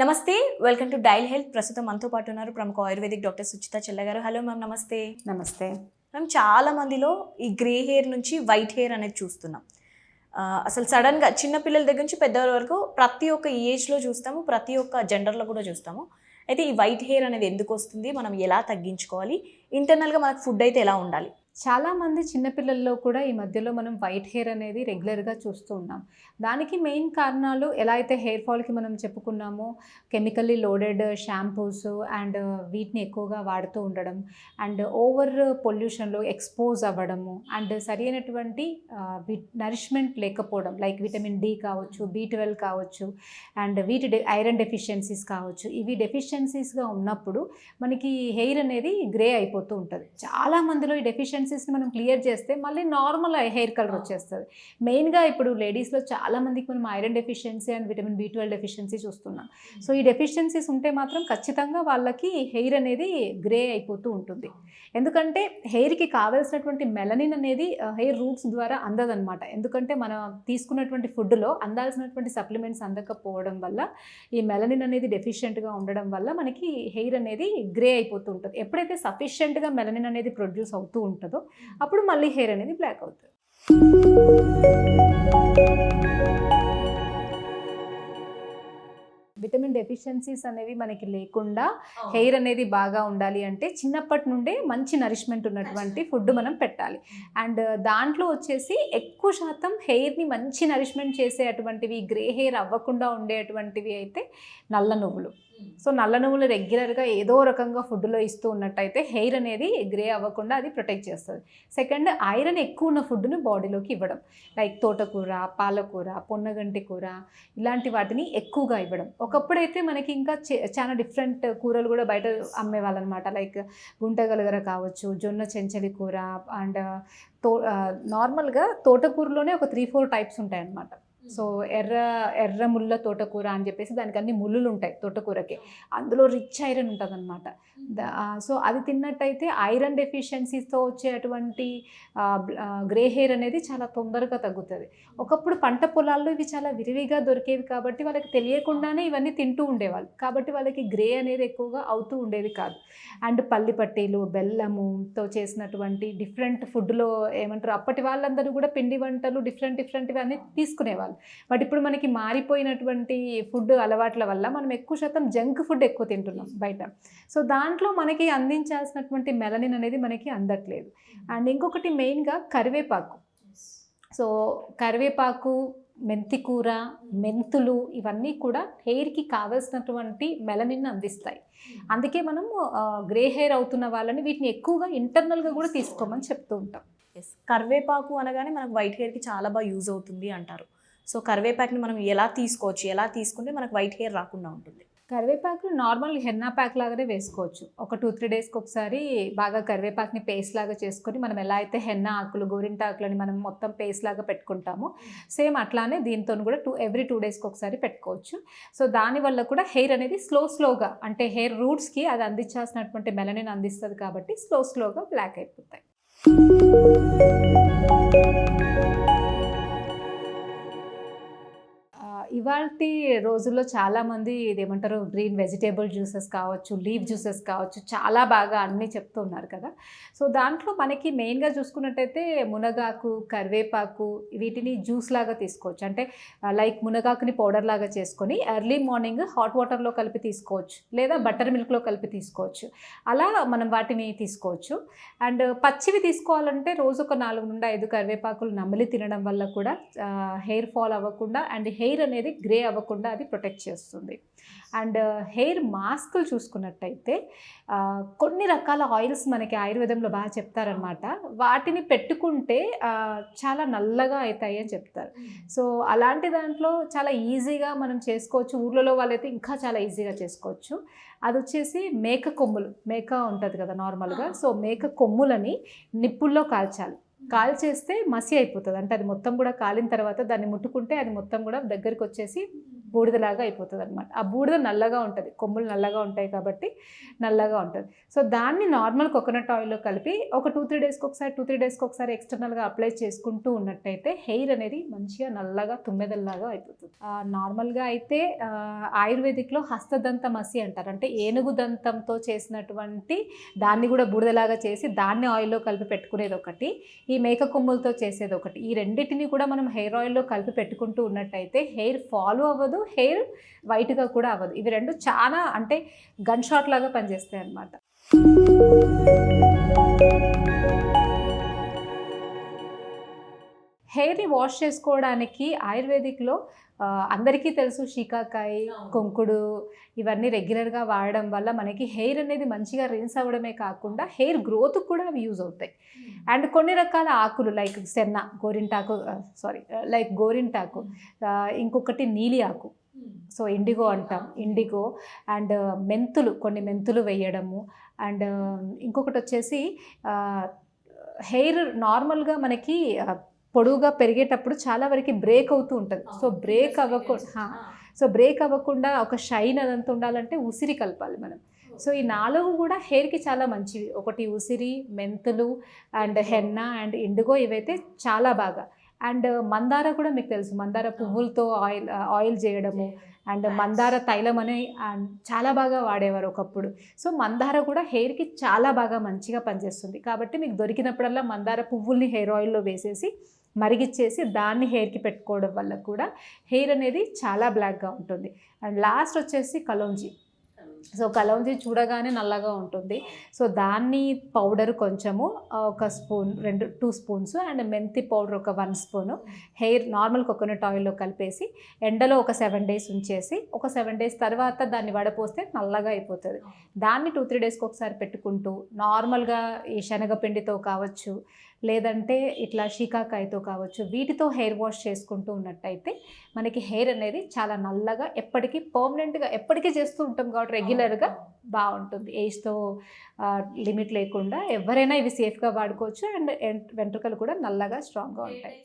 నమస్తే, welcome to dial health. ప్రస్తుతం మనతో పాటు ఉన్నారు ప్రముఖ ఆయుర్వేదిక్ డాక్టర్ సుచిత చెల్ల గారు. హలో మ్యామ్, నమస్తే. నమస్తే మ్యామ్, చాలా మందిలో ఈ గ్రే హెయిర్ నుంచి వైట్ హెయిర్ అనేది చూస్తున్నాం. అసలు సడన్గా చిన్నపిల్లల దగ్గర నుంచి పెద్దవాళ్ళ వరకు ప్రతి ఒక్క ఏజ్లో చూస్తాము, ప్రతి ఒక్క జెండర్లో కూడా చూస్తాము. అయితే ఈ వైట్ హెయిర్ అనేది ఎందుకు వస్తుంది, మనం ఎలా తగ్గించుకోవాలి, ఇంటర్నల్గా మనకు ఫుడ్ అయితే ఎలా ఉండాలి? చాలామంది చిన్నపిల్లల్లో కూడా ఈ మధ్యలో మనం వైట్ హెయిర్ అనేది రెగ్యులర్గా చూస్తూ ఉన్నాం. దానికి మెయిన్ కారణాలు ఎలా అయితే హెయిర్ ఫాల్కి మనం చెప్పుకున్నామో, కెమికల్లీ లోడెడ్ షాంపూస్ అండ్ వీటిని ఎక్కువగా వాడుతూ ఉండడం, అండ్ ఓవర్ పొల్యూషన్లో ఎక్స్పోజ్ అవ్వడము, అండ్ సరైనటువంటి నరిష్మెంట్ లేకపోవడం, లైక్ విటమిన్ డి కావచ్చు, B12 కావచ్చు, అండ్ ఐరన్ డెఫిషియన్సీస్ కావచ్చు. ఇవి డెఫిషియన్సీస్గా ఉన్నప్పుడు మనకి హెయిర్ అనేది గ్రే అయిపోతూ ఉంటుంది. చాలా మందిలో ఈ డెఫిషియన్సీస్ని మనం క్లియర్ చేస్తే మళ్ళీ నార్మల్ హెయిర్ కలర్ వచ్చేస్తుంది. మెయిన్గా ఇప్పుడు లేడీస్లో చాలామందికి మనం iron deficiency and vitamin B12 deficiency చూస్తున్నాం. సో ఈ డెఫిషియన్సీస్ ఉంటే మాత్రం ఖచ్చితంగా వాళ్ళకి హెయిర్ అనేది గ్రే అయిపోతూ ఉంటుంది. ఎందుకంటే హెయిర్కి కావాల్సినటువంటి మెలనిన్ అనేది హెయిర్ రూట్స్ ద్వారా అందదనమాట. ఎందుకంటే మనం తీసుకున్నటువంటి ఫుడ్లో అందాల్సినటువంటి సప్లిమెంట్స్ అందకపోవడం వల్ల ఈ మెలనిన్ అనేది డెఫిషియెంట్గా ఉండడం వల్ల మనకి హెయిర్ అనేది గ్రే అయిపోతూ ఉంటుంది. ఎప్పుడైతే సఫిషియెంట్గా మెలనిన్ అనేది ప్రొడ్యూస్ అవుతూ ఉంటుందో అప్పుడు మళ్ళీ హెయిర్ అనేది బ్లాక్ అవుతుంది. విటమిన్ డెఫిషియన్సీస్ అనేవి మనకి లేకుండా హెయిర్ అనేది బాగా ఉండాలి అంటే చిన్నప్పటి నుండే మంచి నరిష్మెంట్ ఉన్నటువంటి ఫుడ్ మనం పెట్టాలి. అండ్ దాంట్లో వచ్చేసి ఎక్కువ శాతం హెయిర్ని మంచి నరిష్మెంట్ చేసే అటువంటివి, గ్రే హెయిర్ అవ్వకుండా ఉండేటువంటివి అయితే నల్ల నువ్వులు. సో నల్ల నువ్వులు రెగ్యులర్గా ఏదో రకంగా ఫుడ్లో ఇస్తూ ఉన్నట్టయితే హెయిర్ అనేది గ్రే అవ్వకుండా అది ప్రొటెక్ట్ చేస్తుంది. సెకండ్, ఐరన్ ఎక్కువ ఉన్న ఫుడ్ను బాడీలోకి ఇవ్వడం, లైక్ తోటకూర, పాలకూర, పొన్నగంటి కూర, ఇలాంటి వాటిని ఎక్కువగా ఇవ్వడం. ఒకప్పుడైతే మనకి ఇంకా చాలా డిఫరెంట్ కూరలు కూడా బయట అమ్మేవాళ్ళు అనమాట. లైక్ గుంటగలగర కావచ్చు, జొన్న చెంచలి కూర, అండ్ నార్మల్గా తోటకూరలోనే ఒక 3-4 టైప్స్ ఉంటాయి అన్నమాట. సో ఎర్ర ముళ్ళ తోటకూర అని చెప్పేసి దానికి అన్ని ముళ్ళులు ఉంటాయి తోటకూరకి, అందులో రిచ్ ఐరన్ ఉంటుంది అనమాట. సో అది తిన్నట్టయితే ఐరన్ డెఫిషియన్సీస్తో వచ్చేటువంటి గ్రే హెయిర్ అనేది చాలా తొందరగా తగ్గుతుంది. ఒకప్పుడు పంట పొలాల్లో ఇవి చాలా విరివిగా దొరికేవి కాబట్టి వాళ్ళకి తెలియకుండానే ఇవన్నీ తింటూ ఉండేవాళ్ళు, కాబట్టి వాళ్ళకి గ్రే అనేది ఎక్కువగా అవుతూ ఉండేది కాదు. అండ్ పల్లి పట్టీలు, బెల్లముతో చేసినటువంటి డిఫరెంట్ ఫుడ్లో ఏమంటారు, అప్పటి వాళ్ళందరూ కూడా పిండి వంటలు డిఫరెంట్వి అన్నీ తీసుకునేవాళ్ళు. బట్ ఇప్పుడు మనకి మారిపోయినటువంటి ఫుడ్ అలవాట్ల వల్ల మనం ఎక్కువ శాతం జంక్ ఫుడ్ ఎక్కువ తింటున్నాం బయట. సో దాంట్లో మనకి అందించాల్సినటువంటి మెలనిన్ అనేది మనకి అందట్లేదు. అండ్ ఇంకొకటి మెయిన్గా కరివేపాకు. సో కరివేపాకు, మెంతికూర, మెంతులు, ఇవన్నీ కూడా హెయిర్కి కావాల్సినటువంటి మెలనిన్ అందిస్తాయి. అందుకే మనం గ్రే హెయిర్ అవుతున్న వాళ్ళని వీటిని ఎక్కువగా ఇంటర్నల్గా కూడా తీసుకోమని చెప్తూ ఉంటాం. కరివేపాకు అనగానే మనకు వైట్ హెయిర్కి చాలా బాగా యూజ్ అవుతుంది అంటారు. సో కరివేపాకుని మనం ఎలా తీసుకోవచ్చు, ఎలా తీసుకుంటే మనకు వైట్ హెయిర్ రాకుండా ఉంటుంది? కరివేపాకు నార్మల్ హెన్నా ప్యాక్ లాగానే వేసుకోవచ్చు. ఒక 2-3 డేస్కి ఒకసారి బాగా కరివేపాకుని పేస్ట్ లాగా చేసుకొని, మనం ఎలా అయితే హెన్నా ఆకులు, గోరింటా ఆకులని మనం మొత్తం పేస్ట్ లాగా పెట్టుకుంటామో సేమ్ అట్లానే దీంతో కూడా ఎవ్రీ 2 డేస్కి ఒకసారి పెట్టుకోవచ్చు. సో దానివల్ల కూడా హెయిర్ అనేది స్లోగా, అంటే హెయిర్ రూట్స్కి అది అందించాల్సినటువంటి మెలనిన్ అందిస్తుంది కాబట్టి స్లోగా బ్లాక్ అయిపోతాయి. ఇవాల్టి రోజుల్లో చాలామంది ఇదేమంటారు, గ్రీన్ వెజిటేబుల్ జ్యూసెస్ కావచ్చు, లీఫ్ జ్యూసెస్ కావచ్చు, చాలా బాగా అన్నీ చెప్తూ ఉన్నారు కదా. సో దాంట్లో మనకి మెయిన్గా చూసుకున్నట్టయితే మునగాకు, కరివేపాకు, వీటిని జ్యూస్ లాగా తీసుకోవచ్చు. అంటే లైక్ మునగాకుని పౌడర్ లాగా చేసుకొని ఎర్లీ మార్నింగ్ హాట్ వాటర్లో కలిపి తీసుకోవచ్చు, లేదా బటర్ మిల్క్లో కలిపి తీసుకోవచ్చు. అలా మనం వాటిని తీసుకోవచ్చు. అండ్ పచ్చివి తీసుకోవాలంటే రోజు ఒక 4-5 కరివేపాకులు నమిలి తినడం వల్ల కూడా హెయిర్ ఫాల్ అవ్వకుండా అండ్ హెయిర్ అనేది గ్రే అవ్వకుండా అది ప్రొటెక్ట్ చేస్తుంది. అండ్ హెయిర్ మాస్కులు చూసుకున్నట్టయితే కొన్ని రకాల ఆయిల్స్ మనకి ఆయుర్వేదంలో బాగా చెప్తారనమాట. వాటిని పెట్టుకుంటే చాలా నల్లగా అవుతాయి అని చెప్తారు. సో అలాంటి దాంట్లో చాలా ఈజీగా మనం చేసుకోవచ్చు. ఊర్లలో వాళ్ళైతే ఇంకా చాలా ఈజీగా చేసుకోవచ్చు. అది వచ్చేసి మేక కొమ్ములు, మేక ఉంటుంది కదా నార్మల్గా. సో మేక కొమ్ములని నిప్పుల్లో కాల్చేస్తే మసి అయిపోతుంది. అంటే అది మొత్తం కూడా కాలిన తర్వాత దాన్ని ముట్టుకుంటే అది మొత్తం కూడా దగ్గరికి వచ్చేసి బూడిదలాగా అయిపోతుంది అనమాట. ఆ బూడిద నల్లగా ఉంటుంది, కొమ్ములు నల్లగా ఉంటాయి కాబట్టి నల్లగా ఉంటుంది. సో దాన్ని నార్మల్ కోకోనట్ ఆయిల్లో కలిపి ఒక 2-3 డేస్కి ఒకసారి ఎక్స్టర్నల్గా అప్లై చేసుకుంటూ ఉన్నట్టయితే హెయిర్ అనేది మంచిగా నల్లగా తుమ్మెదల్లాగా అయిపోతుంది. నార్మల్గా అయితే ఆయుర్వేదిక్లో హస్తదంత మసి అంటారు, అంటే ఏనుగు దంతంతో చేసినటువంటి దాన్ని కూడా బూడిదలాగా చేసి దాన్ని ఆయిల్లో కలిపి పెట్టుకునేది ఒకటి, ఈ మేక కొమ్ములతో చేసేది ఒకటి. ఈ రెండింటిని కూడా మనం హెయిర్ ఆయిల్లో కలిపి పెట్టుకుంటూ ఉన్నట్టయితే హెయిర్ ఫాలో అవ్వదు, హెయిర్ వైట్గా కూడా అవ్వదు. ఇవి రెండు చాలా అంటే గన్ షాట్ లాగా పనిచేస్తాయి అన్నమాట. హెయిర్ని వాష్ చేసుకోవడానికి ఆయుర్వేదిక్లో అందరికీ తెలుసు షీకాకాయ, కొంకుడు ఇవన్నీ రెగ్యులర్గా వాడడం వల్ల మనకి హెయిర్ అనేది మంచిగా రిన్స్ అవ్వడమే కాకుండా హెయిర్ గ్రోత్ కూడా అవి యూజ్ అవుతాయి. అండ్ కొన్ని రకాల ఆకులు లైక్ సెన్న, గోరింటాకు, ఇంకొకటి నీలి ఆకు, సో ఇండిగో అంటాం, ఇండిగో అండ్ కొన్ని మెంతులు వేయడము. అండ్ ఇంకొకటి వచ్చేసి హెయిర్ నార్మల్గా మనకి పొడువుగా పెరిగేటప్పుడు చాలా వరకు బ్రేక్ అవుతూ ఉంటుంది. సో బ్రేక్ అవ్వకుండా ఒక షైన్ అదంతా ఉండాలంటే ఉసిరి కలపాలి మనం. సో ఈ 4 కూడా హెయిర్కి చాలా మంచివి. ఒకటి ఉసిరి, మెంతులు అండ్ హెన్న అండ్ ఇండిగో, ఇవైతే చాలా బాగా. అండ్ మందార కూడా మీకు తెలుసు, మందార పువ్వులతో ఆయిల్ చేయడము అండ్ మందార తైలం అని చాలా బాగా వాడేవారు ఒకప్పుడు. సో మందార కూడా హెయిర్కి చాలా బాగా మంచిగా పనిచేస్తుంది. కాబట్టి మీకు దొరికినప్పుడల్లా మందార పువ్వుల్ని హెయిర్ ఆయిల్లో వేసేసి మరిగిచ్చేసి దాన్ని హెయిర్కి పెట్టుకోవడం వల్ల కూడా హెయిర్ అనేది చాలా బ్లాక్గా ఉంటుంది. అండ్ లాస్ట్ వచ్చేసి కలోంజీ. సో కలౌంజీ చూడగానే నల్లగా ఉంటుంది. సో దాన్ని పౌడర్ కొంచెము ఒక స్పూన్ 2 స్పూన్స్ అండ్ మెంతి పౌడర్ ఒక 1 స్పూను హెయిర్ నార్మల్ కోకోనట్ ఆయిల్లో కలిపేసి ఎండలో ఒక 7 డేస్ ఉంచేసి ఒక 7 డేస్ తర్వాత దాన్ని వడపోస్తే నల్లగా అయిపోతుంది. దాన్ని 2-3 డేస్కి ఒకసారి పెట్టుకుంటూ నార్మల్గా ఈ శనగపిండితో కావచ్చు, లేదంటే ఇట్లా షీకాకాయతో కావచ్చు, వీటితో హెయిర్ వాష్ చేసుకుంటూ ఉన్నట్టయితే మనకి హెయిర్ అనేది చాలా నల్లగా ఎప్పటికీ పర్మనెంట్గా ఎప్పటికీ చేస్తూ ఉంటాం కాబట్టి రెగ్యులర్గా బాగుంటుంది. ఏజ్తో లిమిట్ లేకుండా ఎవరైనా ఇవి సేఫ్గా వాడుకోవచ్చు. అండ్ వెంట్రుకలు కూడా నల్లగా స్ట్రాంగ్గా ఉంటాయి.